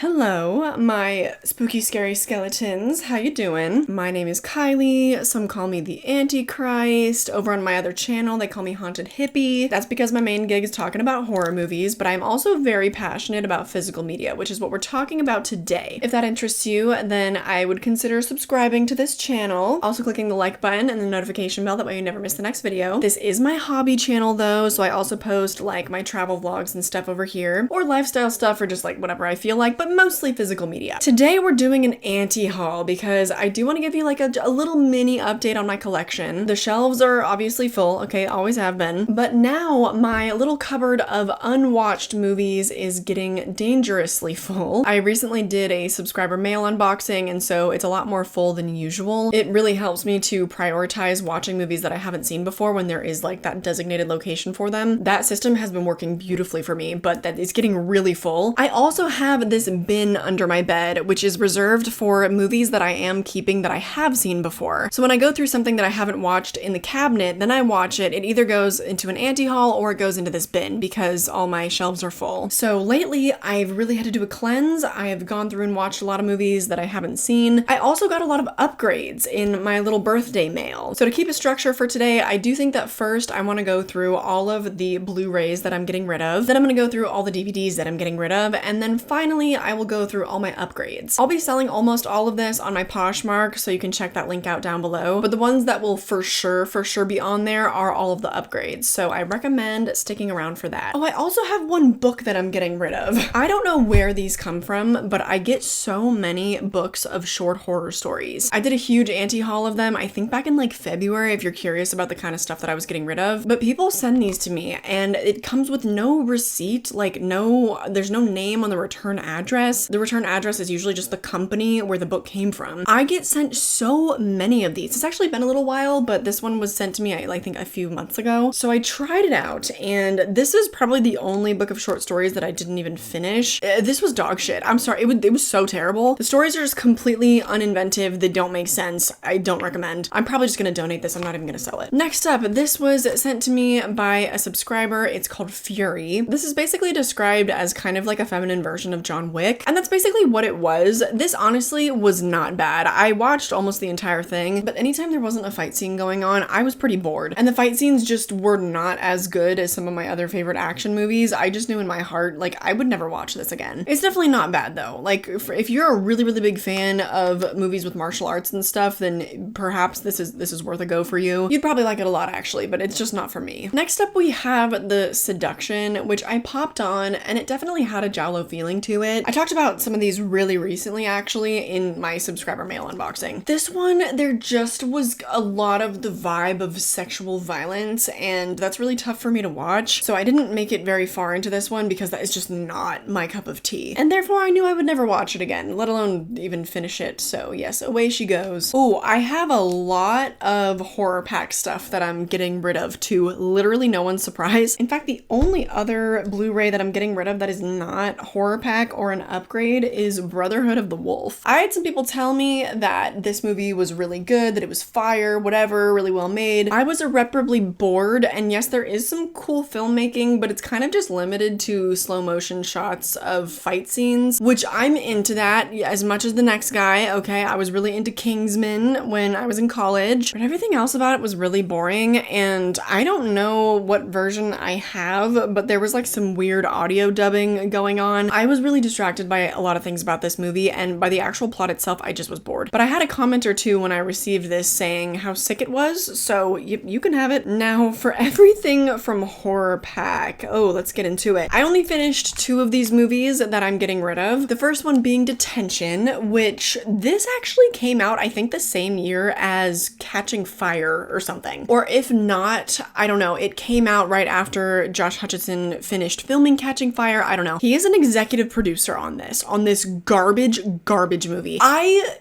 Hello, my spooky, scary skeletons. How you doing? My name is Kylie. Some call me the Antichrist. Over on my other channel, they call me Haunted Hippie. That's because my main gig is talking about horror movies, but I'm also very passionate about physical media, which is what we're talking about today. If that interests you, then I would consider subscribing to this channel. Also clicking the like button and the notification bell, that way you never miss the next video. This is my hobby channel though, so I also post like my travel vlogs and stuff over here, or lifestyle stuff, or just like whatever I feel like, but mostly physical media. Today we're doing an anti-haul because I do want to give you like a little mini update on my collection. The shelves are obviously full, okay, always have been, but now my little cupboard of unwatched movies is getting dangerously full. I recently did a subscriber mail unboxing, and so it's a lot more full than usual. It really helps me to prioritize watching movies that I haven't seen before when there is like that designated location for them. That system has been working beautifully for me, but that is getting really full. I also have this bin under my bed, which is reserved for movies that I am keeping that I have seen before. So when I go through something that I haven't watched in the cabinet, then I watch it. It either goes into an anti-haul or it goes into this bin because all my shelves are full. So lately, I've really had to do a cleanse. I have gone through and watched a lot of movies that I haven't seen. I also got a lot of upgrades in my little birthday mail. So to keep a structure for today, I do think that first I want to go through all of the Blu-rays that I'm getting rid of. Then I'm going to go through all the DVDs that I'm getting rid of. And then finally, I will go through all my upgrades. I'll be selling almost all of this on my Poshmark, so you can check that link out down below. But the ones that will for sure be on there are all of the upgrades. So I recommend sticking around for that. Oh, I also have one book that I'm getting rid of. I don't know where these come from, but I get so many books of short horror stories. I did a huge anti-haul of them, I think back in like February, if you're curious about the kind of stuff that I was getting rid of. But people send these to me and it comes with no receipt, like there's no name on the return address. The return address is usually just the company where the book came from. I get sent so many of these. It's actually been a little while, but this one was sent to me, I think a few months ago. So I tried it out, and this is probably the only book of short stories that I didn't even finish. This was dog shit. I'm sorry. It was so terrible. The stories are just completely uninventive. They don't make sense. I don't recommend. I'm probably just gonna donate this. I'm not even gonna sell it. Next up, this was sent to me by a subscriber. It's called Fury. This is basically described as kind of like a feminine version of John Wick, and that's basically what it was. This honestly was not bad. I watched almost the entire thing, but anytime there wasn't a fight scene going on, I was pretty bored. And the fight scenes just were not as good as some of my other favorite action movies. I just knew in my heart, like, I would never watch this again. It's definitely not bad though. Like, if you're a really big fan of movies with martial arts and stuff, then perhaps this is worth a go for you. You'd probably like it a lot actually, but it's just not for me. Next up, we have The Seduction, which I popped on, and it definitely had a giallo feeling to it. I talked about some of these really recently actually in my subscriber mail unboxing. This one, there just was a lot of the vibe of sexual violence, and that's really tough for me to watch. So I didn't make it very far into this one because that is just not my cup of tea. And therefore I knew I would never watch it again, let alone even finish it. So yes, away she goes. Oh, I have a lot of horror pack stuff that I'm getting rid of to literally no one's surprise. In fact, the only other Blu-ray that I'm getting rid of that is not horror pack or an upgrade is Brotherhood of the Wolf. I had some people tell me that this movie was really good, that it was fire, whatever, really well made. I was irreparably bored, and yes, there is some cool filmmaking, but it's kind of just limited to slow motion shots of fight scenes, which I'm into that as much as the next guy, okay? I was really into Kingsman when I was in college, but everything else about it was really boring, and I don't know what version I have, but there was like some weird audio dubbing going on. I was really distracted by a lot of things about this movie, and by the actual plot itself, I just was bored. But I had a comment or two when I received this saying how sick it was, so you can have it. Now, for everything from horror pack, oh, let's get into it. I only finished 2 of these movies that I'm getting rid of. The first one being Detention, which this actually came out, I think, the same year as Catching Fire or something. Or if not, I don't know, it came out right after Josh Hutcherson finished filming Catching Fire. I don't know. He is an executive producer on this garbage movie. I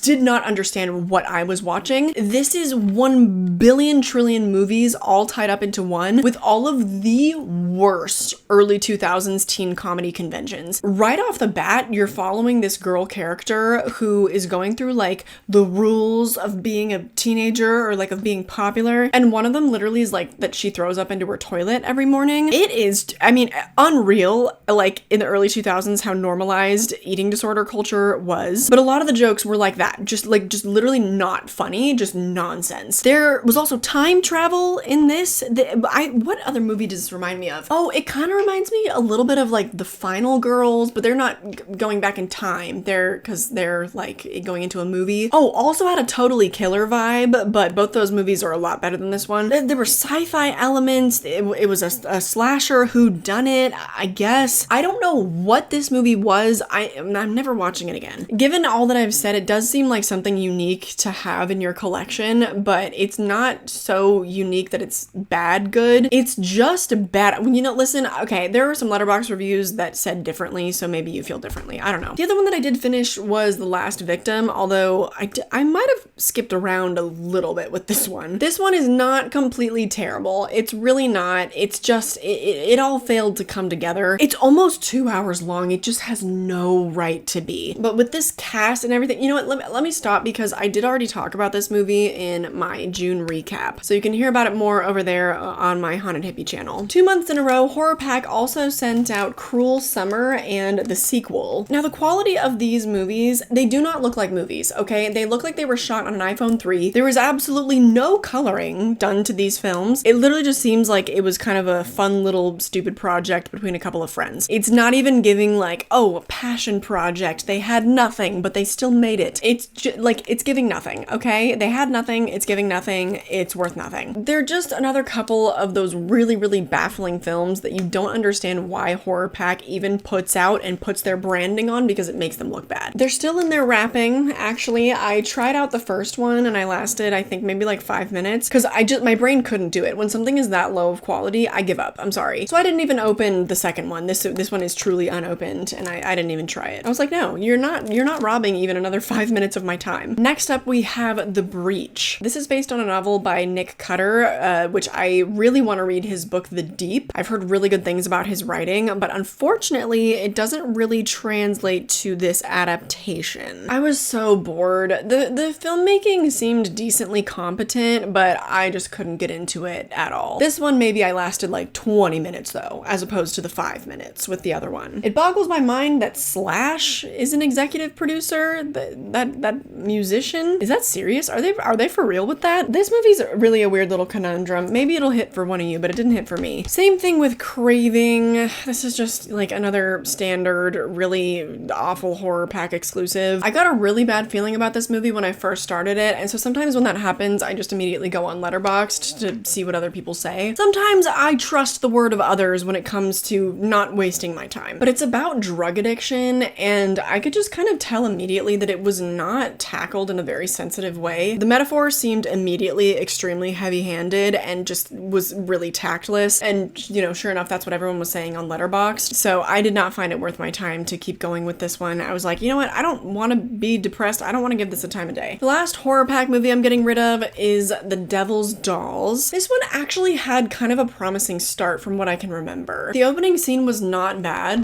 did not understand what I was watching. This is 1 billion trillion movies all tied up into one, with all of the worst early 2000s teen comedy conventions. Right off the bat, you're following this girl character who is going through like the rules of being a teenager or like of being popular, and one of them literally is like that she throws up into her toilet every morning. It is, I mean, unreal, like in the early 2000s 2000s how normalized eating disorder culture was. But a lot of the jokes were like that, just literally not funny, just nonsense. There was also time travel in this. What other movie does this remind me of? Oh, it kind of reminds me a little bit of like The Final Girls, but they're not going back in time. Because they're like going into a movie. Oh, also had a Totally Killer vibe, but both those movies are a lot better than this one. There were sci-fi elements. It was a slasher whodunit, I guess. I don't know what this movie was. I'm never watching it again. Given all that I've said, it does seem like something unique to have in your collection, but it's not so unique that it's bad good. It's just bad. Listen, okay, there were some Letterboxd reviews that said differently, so maybe you feel differently. I don't know. The other one that I did finish was The Last Victim, although I might have skipped around a little bit with this one. This one is not completely terrible. It's really not. It's just, it all failed to come together. It's almost 2 hours long. It just has no right to be. But with this cast and everything, you know what, let me stop because I did already talk about this movie in my June recap. So you can hear about it more over there on my Haunted Hippie channel. 2 months in a row, Horror Pack also sent out Cruel Summer and the sequel. Now the quality of these movies, they do not look like movies, okay? They look like they were shot on an iPhone 3. There was absolutely no coloring done to these films. It literally just seems like it was kind of a fun little stupid project between a couple of friends. It's not even giving like, oh, a passion project. They had nothing, but they still made it. It's like, it's giving nothing, okay? They had nothing, it's giving nothing, it's worth nothing. They're just another couple of those really, really baffling films that you don't understand why Horror Pack even puts out and puts their branding on because it makes them look bad. They're still in their wrapping, actually. I tried out the first one and I lasted, I think, maybe like 5 minutes because my brain couldn't do it. When something is that low of quality, I give up. I'm sorry. So I didn't even open the second one. This one is truly unopened and I didn't even try it. I was like, no, you're not robbing even another 5 minutes of my time. Next up, we have The Breach. This is based on a novel by Nick Cutter, which I really want to read his book, The Deep. I've heard really good things about his writing, but unfortunately, it doesn't really translate to this adaptation. I was so bored. The filmmaking seemed decently competent, but I just couldn't get into it at all. This one, maybe I lasted like 20 minutes though, as opposed to the 5 minutes with the other one. It boggles my mind that Slash is an executive producer. That musician, is that serious? Are they for real with that? This movie's really a weird little conundrum. Maybe it'll hit for one of you, but it didn't hit for me. Same thing with Craving. This is just like another standard, really awful Horror Pack exclusive. I got a really bad feeling about this movie when I first started it, and so sometimes when that happens, I just immediately go on Letterboxd to see what other people say. Sometimes I trust the word of others when it comes to not wasting my time. But it's about drug addiction, and I could just kind of tell immediately that it was not tackled in a very sensitive way. The metaphor seemed immediately extremely heavy-handed and just was really tactless, and sure enough, that's what everyone was saying on Letterboxd. So I did not find it worth my time to keep going with this one. I was like, you know what, I don't want to be depressed. I don't want to give this a time of day. The last Horror Pack movie I'm getting rid of is The Devil's Dolls. This one actually had kind of a promising start from what I can remember. The opening scene was not bad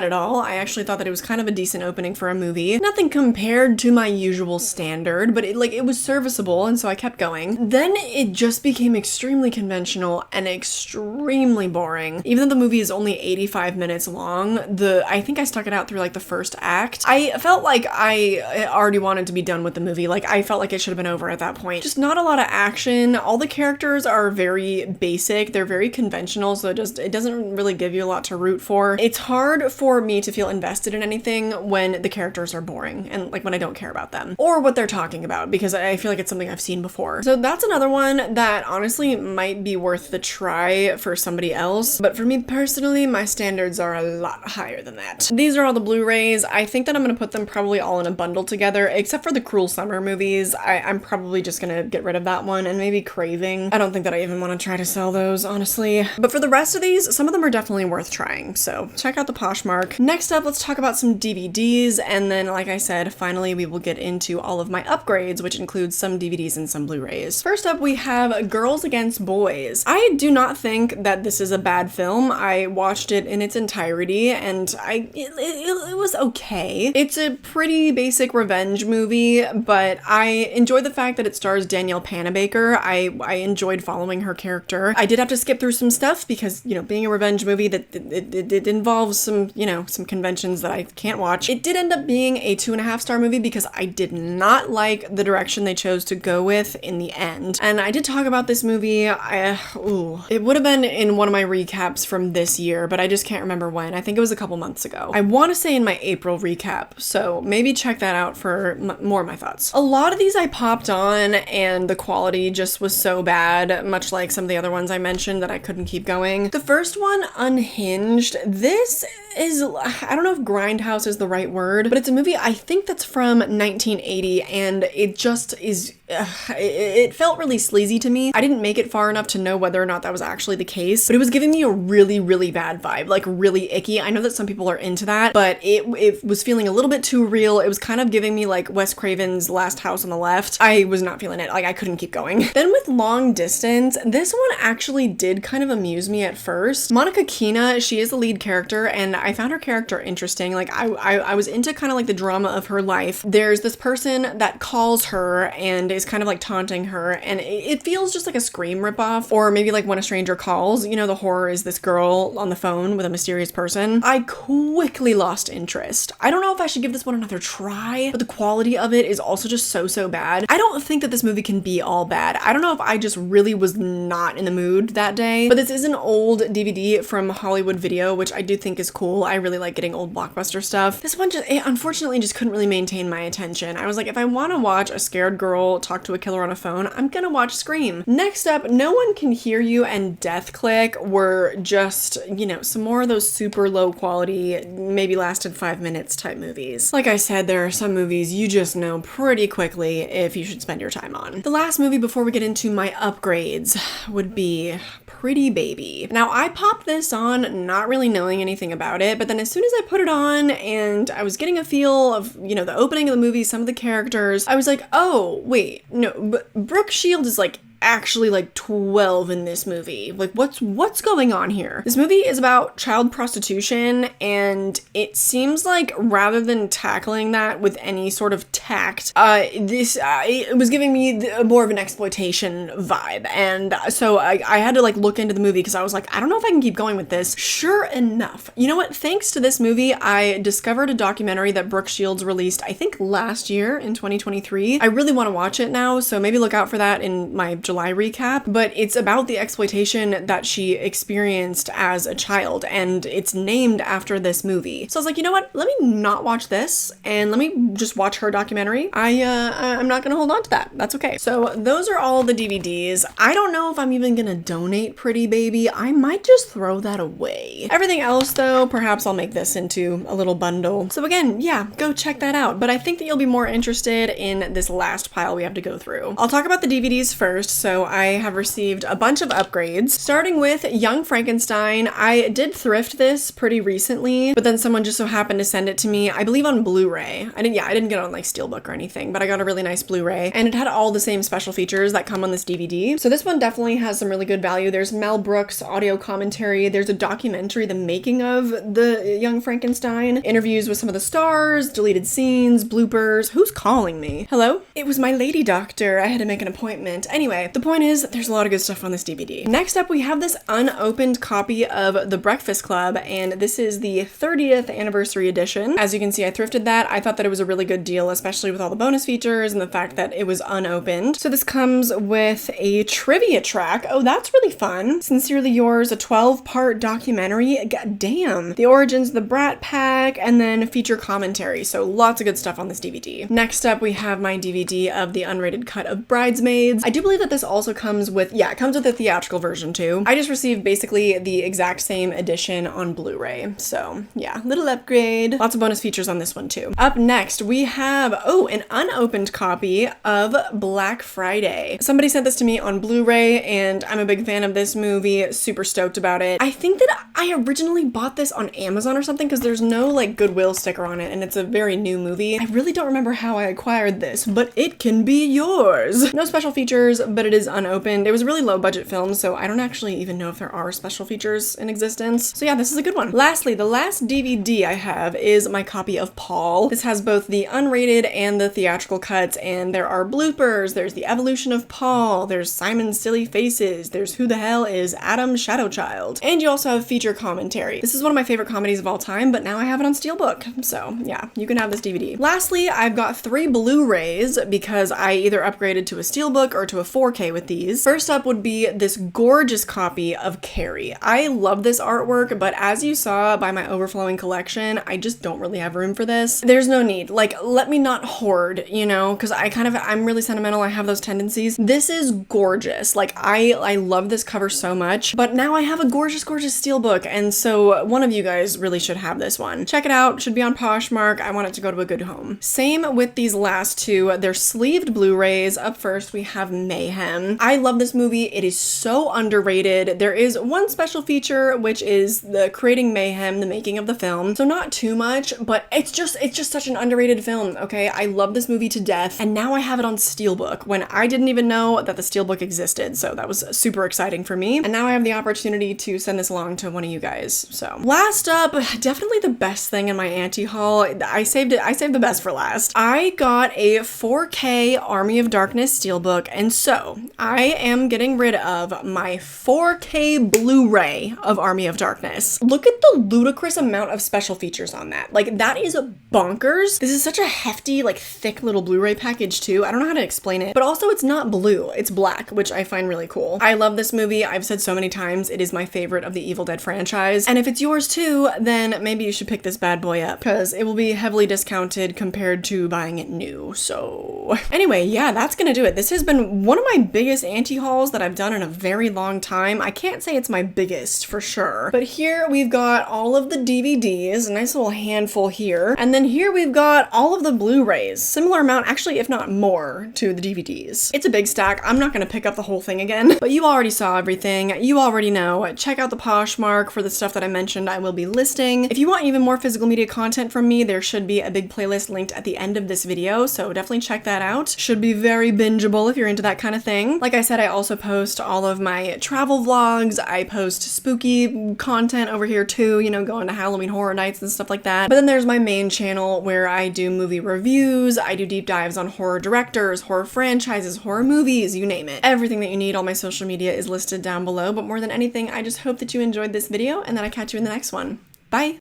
at all. I actually thought that it was kind of a decent opening for a movie. Nothing compared to my usual standard, but it was serviceable, and so I kept going. Then it just became extremely conventional and extremely boring. Even though the movie is only 85 minutes long, I think I stuck it out through like the first act. I felt like I already wanted to be done with the movie. Like I felt like it should have been over at that point. Just not a lot of action. All the characters are very basic. They're very conventional, so it doesn't really give you a lot to root for. It's hard for me to feel invested in anything when the characters are boring and like when I don't care about them or what they're talking about, because I feel like it's something I've seen before. So that's another one that honestly might be worth the try for somebody else, but for me personally, my standards are a lot higher than that. These are all the Blu-rays. I think that I'm gonna put them probably all in a bundle together, except for the Cruel Summer movies. I'm probably just gonna get rid of that one, and maybe Craving. I don't think that I even want to try to sell those, honestly. But for the rest of these, some of them are definitely worth trying, so check out the Poshmark. Next up, let's talk about some DVDs, and then, like I said, finally we will get into all of my upgrades, which includes some DVDs and some Blu-rays. First up, we have Girls Against Boys. I do not think that this is a bad film. I watched it in its entirety, and it was okay. It's a pretty basic revenge movie, but I enjoy the fact that it stars Danielle Panabaker. I enjoyed following her character. I did have to skip through some stuff because, being a revenge movie, that it involves some, you know, some conventions that I can't watch. It did end up being a 2.5-star movie because I did not like the direction they chose to go with in the end. And I did talk about this movie. It would have been in one of my recaps from this year, but I just can't remember when. I think it was a couple months ago. I want to say in my April recap, so maybe check that out for more of my thoughts. A lot of these I popped on and the quality just was so bad, much like some of the other ones I mentioned, that I couldn't keep going. The first one, Unhinged, this is, I don't know if grindhouse is the right word, but it's a movie I think that's from 1980, and it just is, it felt really sleazy to me. I didn't make it far enough to know whether or not that was actually the case, but it was giving me a really, really bad vibe, like really icky. I know that some people are into that, but it was feeling a little bit too real. It was kind of giving me like Wes Craven's Last House on the Left. I was not feeling it. Like, I couldn't keep going. Then with Long Distance, this one actually did kind of amuse me at first. Monica Keena, she is the lead character, and I found her character interesting. Like, I was into kind of like the drama of her life. There's this person that calls her and is kind of like taunting her, and it feels just like a Scream ripoff, or maybe like When a Stranger Calls. You know, the horror is this girl on the phone with a mysterious person. I quickly lost interest. I don't know if I should give this one another try, but the quality of it is also just so bad. I don't think that this movie can be all bad. I don't know if I just really was not in the mood that day, but this is an old DVD from Hollywood Video, which I do think is cool. I really like getting old blockbuster stuff. This one just, unfortunately, just couldn't really maintain my attention. I was like, if I want to watch a scared girl talk to a killer on a phone, I'm gonna watch Scream. Next up, No One Can Hear You and Death Click were just, you know, some more of those super low quality, maybe lasted 5 minutes type movies. Like I said, there are some movies you just know pretty quickly if you should spend your time on. The last movie before we get into my upgrades would be Pretty Baby. Now, I popped this on not really knowing anything about it, but then as soon as I put it on and I was getting a feel of, you know, the opening of the movie, some of the characters, I was like, oh, wait, no, Brooke Shields is like actually like 12 in this movie. Like, what's going on here? This movie is about child prostitution, and it seems like rather than tackling that with any sort of tact, it was giving me more of an exploitation vibe. And so I had to like look into the movie because I was like, I don't know if I can keep going with this. Sure enough, you know what? Thanks to this movie, I discovered a documentary that Brooke Shields released, I think last year in 2023. I really want to watch it now, so maybe look out for that in my July recap, but it's about the exploitation that she experienced as a child, and it's named after this movie. So I was like, you know what? Let me not watch this, and let me just watch her documentary. I'm not gonna hold on to that. That's okay. So those are all the DVDs. I don't know if I'm even gonna donate Pretty Baby. I might just throw that away. Everything else though, perhaps I'll make this into a little bundle. So again, yeah, go check that out. But I think that you'll be more interested in this last pile we have to go through. I'll talk about the DVDs first. So I have received a bunch of upgrades, starting with Young Frankenstein. I did thrift this pretty recently, but then someone just so happened to send it to me, I believe on Blu-ray. I didn't get it on like Steelbook or anything, but I got a really nice Blu-ray, and it had all the same special features that come on this DVD. So this one definitely has some really good value. There's Mel Brooks audio commentary. There's a documentary, the making of the Young Frankenstein, interviews with some of the stars, deleted scenes, bloopers. Who's calling me? Hello? It was my lady doctor. I had to make an appointment. Anyway, the point is, there's a lot of good stuff on this DVD. Next up, we have this unopened copy of The Breakfast Club, and this is the 30th anniversary edition. As you can see, I thrifted that. I thought that it was a really good deal, especially with all the bonus features and the fact that it was unopened. So this comes with a trivia track. Oh, that's really fun. Sincerely Yours, a 12-part documentary. God damn. The origins of the Brat Pack, and then feature commentary. So lots of good stuff on this DVD. Next up, we have my DVD of the unrated cut of Bridesmaids. I do believe that this also comes with, it comes with a theatrical version too. I just received basically the exact same edition on Blu-ray. So yeah, little upgrade. Lots of bonus features on this one too. Up next, we have, an unopened copy of Black Friday. Somebody sent this to me on Blu-ray, and I'm a big fan of this movie. Super stoked about it. I think that I originally bought this on Amazon or something because there's no like Goodwill sticker on it, and it's a very new movie. I really don't remember how I acquired this, but it can be yours. No special features, but it is unopened. It was a really low budget film, so I don't actually even know if there are special features in existence. So yeah, this is a good one. Lastly, the last DVD I have is my copy of Paul. This has both the unrated and the theatrical cuts, and there are bloopers, there's the evolution of Paul, there's Simon's silly faces, there's who the hell is Adam Shadowchild, and you also have feature commentary. This is one of my favorite comedies of all time, but now I have it on Steelbook, so yeah, you can have this DVD. Lastly, I've got 3 Blu-rays because I either upgraded to a Steelbook or to a 4K with these. First up would be this gorgeous copy of Carrie. I love this artwork, but as you saw by my overflowing collection, I just don't really have room for this. There's no need. Like, let me not hoard, you know, because I'm really sentimental. I have those tendencies. This is gorgeous. Like, I love this cover so much, but now I have a gorgeous, gorgeous Steelbook, and so one of you guys really should have this one. Check it out. It should be on Poshmark. I want it to go to a good home. Same with these last 2. They're sleeved Blu-rays. Up first, we have Mayhem. I love this movie. It is so underrated. There is one special feature, which is the creating mayhem, the making of the film. So not too much, but it's just such an underrated film, okay? I love this movie to death, and now I have it on Steelbook when I didn't even know that the Steelbook existed, so that was super exciting for me. And now I have the opportunity to send this along to one of you guys. So last up, definitely the best thing in my auntie haul. I saved the best for last. I got a 4K Army of Darkness Steelbook, and so I am getting rid of my 4K Blu-ray of Army of Darkness. Look at the ludicrous amount of special features on that. Like, that is bonkers. This is such a hefty, like, thick little Blu-ray package too. I don't know how to explain it, but also it's not blue, it's black, which I find really cool. I love this movie. I've said so many times it is my favorite of the Evil Dead franchise, and if it's yours too, then maybe you should pick this bad boy up because it will be heavily discounted compared to buying it new. So anyway, yeah, that's gonna do it. This has been one of my biggest auntie hauls that I've done in a very long time. I can't say it's my biggest for sure, but here we've got all of the DVDs, a nice little handful here, and then here we've got all of the Blu-rays, similar amount, actually, if not more, to the DVDs. It's a big stack. I'm not gonna pick up the whole thing again, but you already saw everything. You already know. Check out the Poshmark for the stuff that I mentioned I will be listing. If you want even more physical media content from me, there should be a big playlist linked at the end of this video, so definitely check that out. Should be very bingeable if you're into that kind of thing. Like I said, I also post all of my travel vlogs. I post spooky content over here too, you know, going to Halloween horror nights and stuff like that. But then there's my main channel where I do movie reviews, I do deep dives on horror directors, horror franchises, horror movies, you name it. Everything that you need, all my social media is listed down below, but more than anything, I just hope that you enjoyed this video and that I catch you in the next one. Bye!